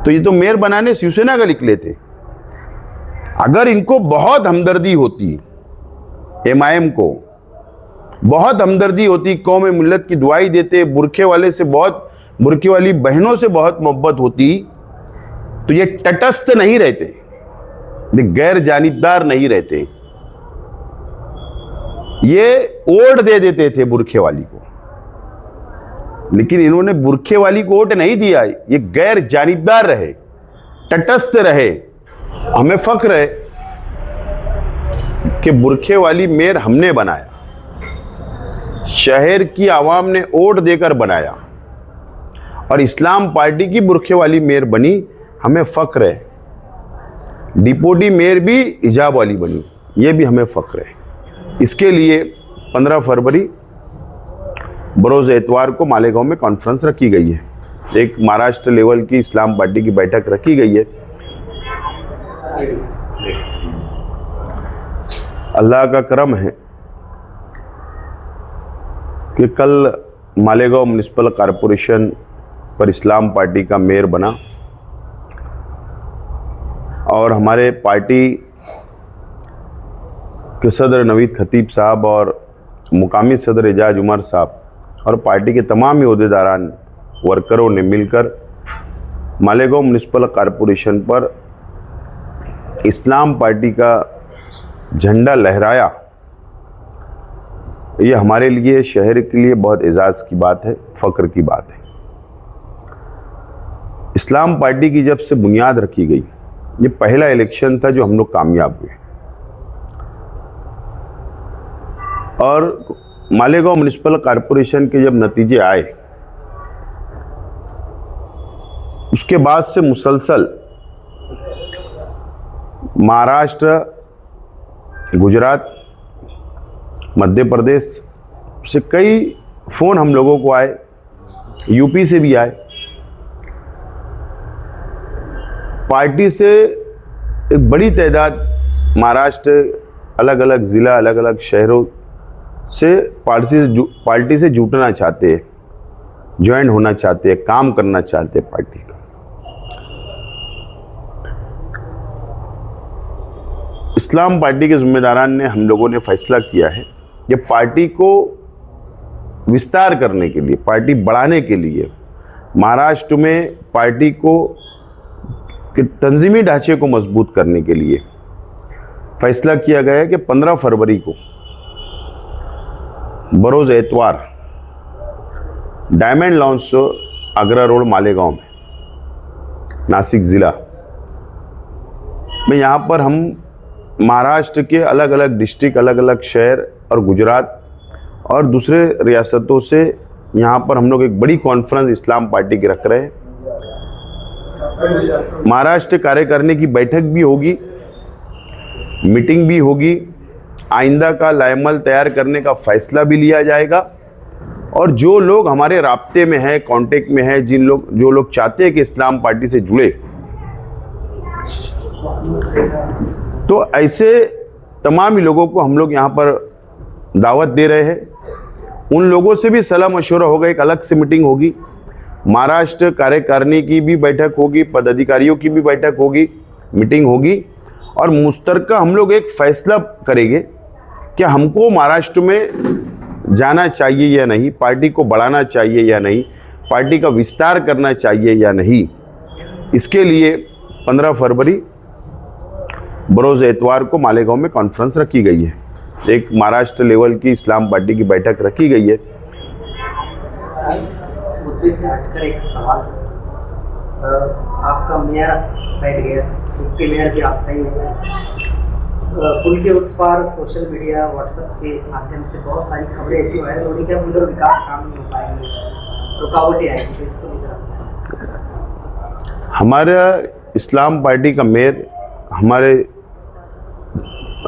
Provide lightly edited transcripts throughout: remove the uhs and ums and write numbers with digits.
तो ये तो मेयर बनाने शिवसेना का निकले थे। अगर इनको बहुत हमदर्दी होती, एमआईएम को बहुत हमदर्दी होती, कौम मिल्लत की दुआई देते, बुरखे वाले से बहुत, बुरखे वाली बहनों से बहुत मोहब्बत होती, तो ये तटस्थ नहीं रहते, ये गैर जानिबदार नहीं रहते, ये वोट दे देते थे बुरखे वाली को। लेकिन इन्होंने बुरखे वाली को वोट नहीं दिया, ये गैर जानिबदार रहे, तटस्थ रहे। हमें फख्र है कि बुरखे वाली मेयर हमने बनाया, शहर की आवाम ने वोट देकर बनाया, और इस्लाम पार्टी की बुरखे वाली मेयर बनी। हमें फख्र है। डिप्टी मेयर भी हिजाब वाली बनी, ये भी हमें फख्र है। इसके लिए 15 फरवरी बरोज़ एतवार को मालेगांव में कॉन्फ्रेंस रखी गई है। एक महाराष्ट्र लेवल की इस्लाम पार्टी की बैठक रखी गई है। अल्लाह का करम है कि कल मालेगांव म्युनिसिपल कॉरपोरेशन पर इस्लाम पार्टी का मेयर बना, और हमारे पार्टी के सदर नवीद खतीब साहब और मुकामी सदर एजाज उमर साहब और पार्टी के तमाम ओहदेदारान वर्करों ने मिलकर मालेगांव म्युनिसिपल कॉरपोरेशन पर इस्लाम पार्टी का झंडा लहराया। ये हमारे लिए, शहर के लिए बहुत एजाज़ की बात है, फ़ख्र की बात है। इस्लाम पार्टी की जब से बुनियाद रखी गई, ये पहला इलेक्शन था जो हम लोग कामयाब हुए, और मालेगांव म्युनिसिपल कॉरपोरेशन के जब नतीजे आए, उसके बाद से मुसलसल महाराष्ट्र, गुजरात, मध्य प्रदेश से कई फ़ोन हम लोगों को आए, यूपी से भी आए। पार्टी से एक बड़ी तादाद महाराष्ट्र, अलग अलग ज़िला, अलग अलग शहरों से पार्टी से जुटना चाहते हैं, ज्वाइन होना चाहते हैं, काम करना चाहते हैं पार्टी का। इस्लाम पार्टी के ज़िम्मेदारान ने, हम लोगों ने फैसला किया है कि पार्टी को विस्तार करने के लिए, पार्टी बढ़ाने के लिए, महाराष्ट्र में पार्टी को के तंजीमी ढांचे को मजबूत करने के लिए फैसला किया गया है कि 15 फरवरी को बरोज़ एतवार diamond launch Agra road Malegaon में, नासिक ज़िला में, यहाँ पर हम महाराष्ट्र के अलग अलग डिस्ट्रिक्ट, अलग अलग शहर और गुजरात और दूसरे रियासतों से यहाँ पर हम लोग एक बड़ी कॉन्फ्रेंस इस्लाम पार्टी की रख रहे हैं। महाराष्ट्र कार्यकारिणी की बैठक भी होगी, मीटिंग भी होगी, आइंदा का लाएमल तैयार करने का फैसला भी लिया जाएगा, और जो लोग हमारे राब्ते में हैं, कांटेक्ट में हैं, जो लोग चाहते हैं कि इस्लाम पार्टी से जुड़े, तो ऐसे तमाम ही लोगों को हम लोग यहाँ पर दावत दे रहे हैं। उन लोगों से भी सलाह मशवरा होगा, एक अलग से मीटिंग होगी, महाराष्ट्र कार्यकारिणी की भी बैठक होगी, पदाधिकारियों की भी बैठक होगी, मीटिंग होगी, और मुश्तरका हम लोग एक फैसला करेंगे कि हमको महाराष्ट्र में जाना चाहिए या नहीं, पार्टी को बढ़ाना चाहिए या नहीं, पार्टी का विस्तार करना चाहिए या नहीं। इसके लिए 15 फरवरी बरोज़ एतवार को मालेगांव में कॉन्फ्रेंस रखी गई है। एक महाराष्ट्र लेवल की इस्लाम पार्टी की बैठक रखी गई है। इस मुद्दे से हटकर एक सवाल, आपका मेयर बैठ गया, डिप्टी मेयर भी आपका ही होगा, पुल के उस पार सोशल मीडिया, व्हाट्सएप के माध्यम से बहुत सारी खबरें ऐसी वायरल हो रही कि अब उधर विकास काम नहीं हो पाएंगे, रुकावटें आएंगी, तो इसको लेकर हमारा इस्लाम पार्टी का मेयर, हमारे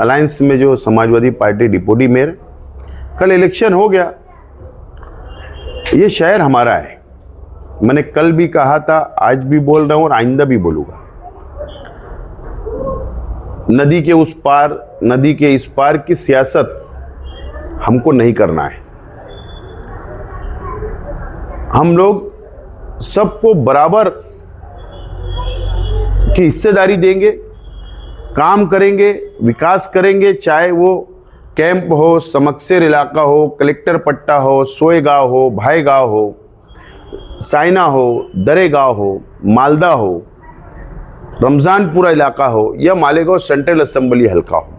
अलायंस में जो समाजवादी पार्टी डिप्टी मेयर, कल इलेक्शन हो गया, ये शहर हमारा है। मैंने कल भी कहा था, आज भी बोल रहा हूँ और आइंदा भी बोलूँगा, नदी के उस पार, नदी के इस पार की सियासत हमको नहीं करना है। हम लोग सबको बराबर की हिस्सेदारी देंगे, काम करेंगे, विकास करेंगे, चाहे वो कैंप हो, समक्सेर इलाका हो, कलेक्टर पट्टा हो, सोएगांव हो, भाईगांव हो, साइना हो, दरेगांव हो, मालदा हो, रमज़ानपुरा इलाका हो या मालेगांव सेंट्रल असेंबली हल्का हो।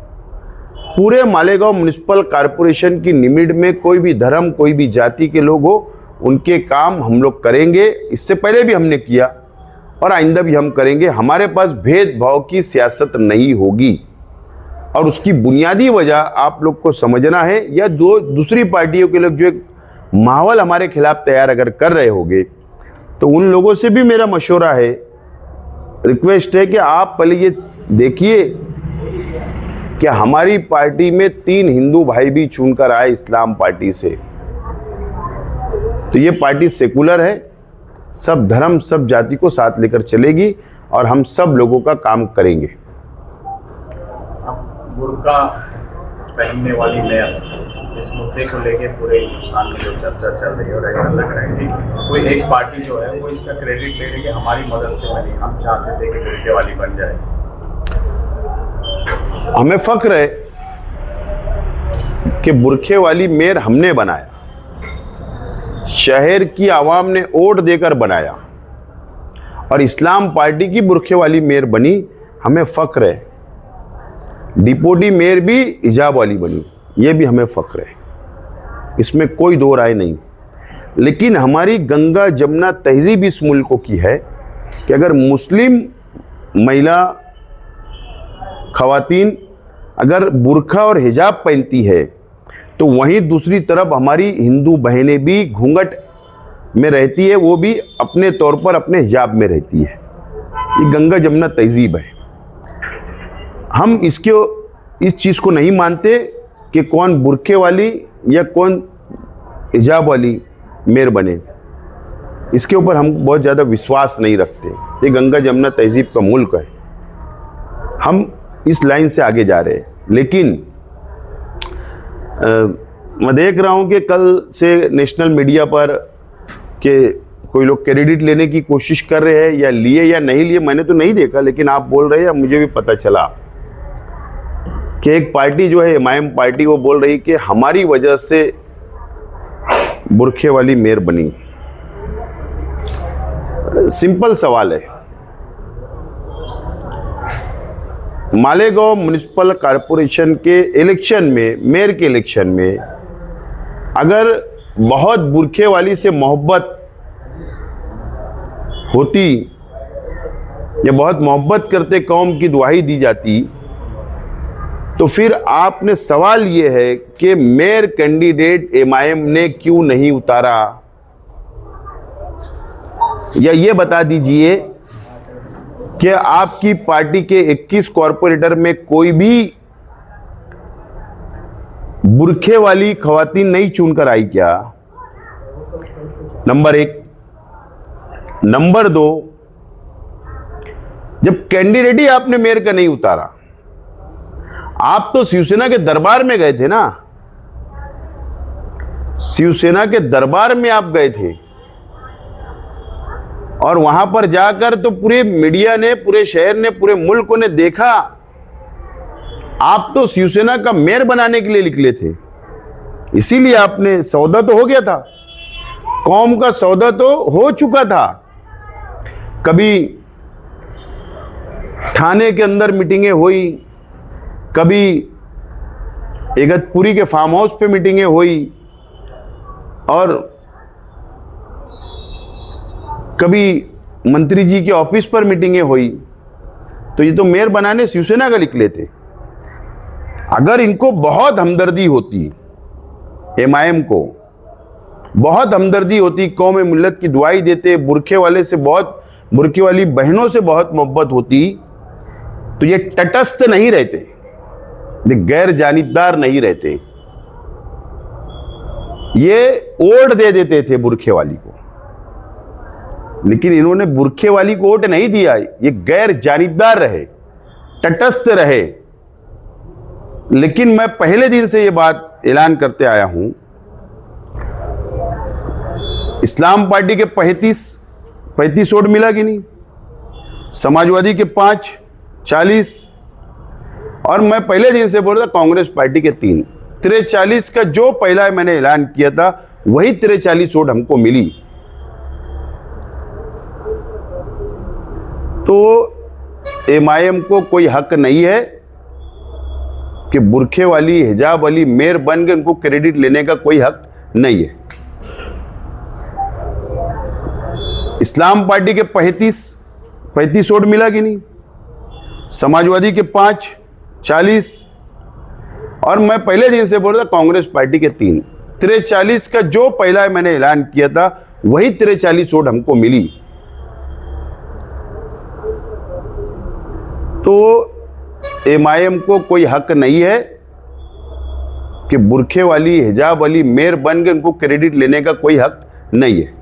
पूरे मालेगांव म्युनिसिपल कॉरपोरेशन की लिमिट में कोई भी धर्म, कोई भी जाति के लोग हो, उनके काम हम लोग करेंगे। इससे पहले भी हमने किया और आइंदा भी हम करेंगे। हमारे पास भेदभाव की सियासत नहीं होगी और उसकी बुनियादी वजह आप लोग को समझना है, या दूसरी पार्टियों के लोग जो एक माहौल हमारे खिलाफ तैयार अगर कर रहे होंगे तो उन लोगों से भी मेरा मशवरा है, रिक्वेस्ट है कि आप पहले ये देखिए कि हमारी पार्टी में 3 हिंदू भाई भी चुनकर आए इस्लाम पार्टी से। तो ये पार्टी सेकुलर है, सब धर्म सब जाति को साथ लेकर चलेगी और हम सब लोगों का काम करेंगे। बुर्का पहनने वाली मेयर, इस मुद्दे को लेके पूरे हिंदुस्तान में जो चर्चा चल रही है और ऐसा लग रहा है कि कोई एक पार्टी जो है वो इसका क्रेडिट ले रही है हमारी मदद से बनी, हम चाहते थे कि बुर्के वाली बन जाए। हमें फख्र है कि बुरखे वाली मेयर हमने बनाया, शहर की आवाम ने वोट देकर बनाया और इस्लाम पार्टी की बुरखे वाली मेयर बनी। हमें फख्र है। डिप्टी मेयर भी हिजाब वाली बनी, ये भी हमें फख्र है, इसमें कोई दो राय नहीं। लेकिन हमारी गंगा जमुना तहजीब इस मुल्क की है कि अगर मुस्लिम महिला खवातीन अगर बुरखा और हिजाब पहनती है तो वहीं दूसरी तरफ हमारी हिंदू बहनें भी घूंघट में रहती है, वो भी अपने तौर पर अपने हिजाब में रहती है। ये गंगा जमुना तहजीब है। हम इस चीज़ को नहीं मानते कि कौन बुरखे वाली या कौन हिजाब वाली मेयर बने, इसके ऊपर हम बहुत ज़्यादा विश्वास नहीं रखते। ये गंगा जमुना तहजीब का मुल्क है, हम इस लाइन से आगे जा रहे हैं। लेकिन मैं देख रहा हूँ कि कल से नेशनल मीडिया पर कि कोई लोग क्रेडिट लेने की कोशिश कर रहे हैं, या लिए या नहीं लिए मैंने तो नहीं देखा, लेकिन आप बोल रहे हैं, मुझे भी पता चला कि एक पार्टी जो है एमआईएम पार्टी, वो बोल रही कि हमारी वजह से बुरखे वाली मेयर बनी। सिंपल सवाल है, मालेगांव म्युनिसिपल कॉरपोरेशन के इलेक्शन में, मेयर के इलेक्शन में अगर बहुत बुरखे वाली से मोहब्बत होती या बहुत मोहब्बत करते कौम की दुआई दी जाती, तो फिर आपने सवाल ये है कि मेयर कैंडिडेट एमआईएम ने क्यों नहीं उतारा, या ये बता दीजिए कि आपकी पार्टी के 21 कॉरपोरेटर में कोई भी बुरखे वाली खवातीन नहीं चुनकर आई क्या? नंबर 1। नंबर 2, जब कैंडिडेट ही आपने मेयर का नहीं उतारा, आप तो शिवसेना के दरबार में गए थे ना, शिवसेना के दरबार में आप गए थे और वहां पर जाकर तो पूरे मीडिया ने, पूरे शहर ने, पूरे मुल्क ने देखा आप तो शिवसेना का मेयर बनाने के लिए निकले थे। इसीलिए आपने सौदा तो हो गया था, कौम का सौदा तो हो चुका था। कभी थाने के अंदर मीटिंगें हुई, कभी इगतपुरी के फार्म हाउस पे मीटिंगें हुई और कभी मंत्री जी के ऑफिस पर मीटिंगें हुई। तो ये तो मेयर बनाने शिवसेना का निकले थे। अगर इनको बहुत हमदर्दी होती, एमआईएम को बहुत हमदर्दी होती, कौम मिल्लत की दुआई देते, बुरखे वाले से बहुत, बुरखे वाली बहनों से बहुत मोहब्बत होती, तो ये तटस्थ नहीं रहते, ये गैर जानिबदार नहीं रहते, ये वोट दे देते थे बुरखे वाली को। लेकिन इन्होंने बुरखे वाली को वोट नहीं दिया, ये गैर जानिबदार रहे, तटस्थ रहे। लेकिन मैं पहले दिन से ये बात ऐलान करते आया हूं, इस्लाम पार्टी के 35 वोट मिला कि नहीं? समाजवादी के 5, 40, और मैं पहले दिन से बोल रहा था कांग्रेस पार्टी के 3। 43 का जो पहला मैंने ऐलान किया था वही 43 वोट हमको मिली। तो MIM को कोई हक नहीं है कि बुरखे वाली, हिजाब वाली मेयर बन के उनको क्रेडिट लेने का कोई हक नहीं है। इस्लाम पार्टी के 35 वोट मिला कि नहीं, समाजवादी के 5, 40, और मैं पहले दिन से बोल रहा था कांग्रेस पार्टी के 3। 43 का जो पहला मैंने ऐलान किया था वही 43 वोट हमको मिली। तो MIM को कोई हक नहीं है कि बुरखे वाली, हिजाब वाली मेयर बन के उनको क्रेडिट लेने का कोई हक नहीं है।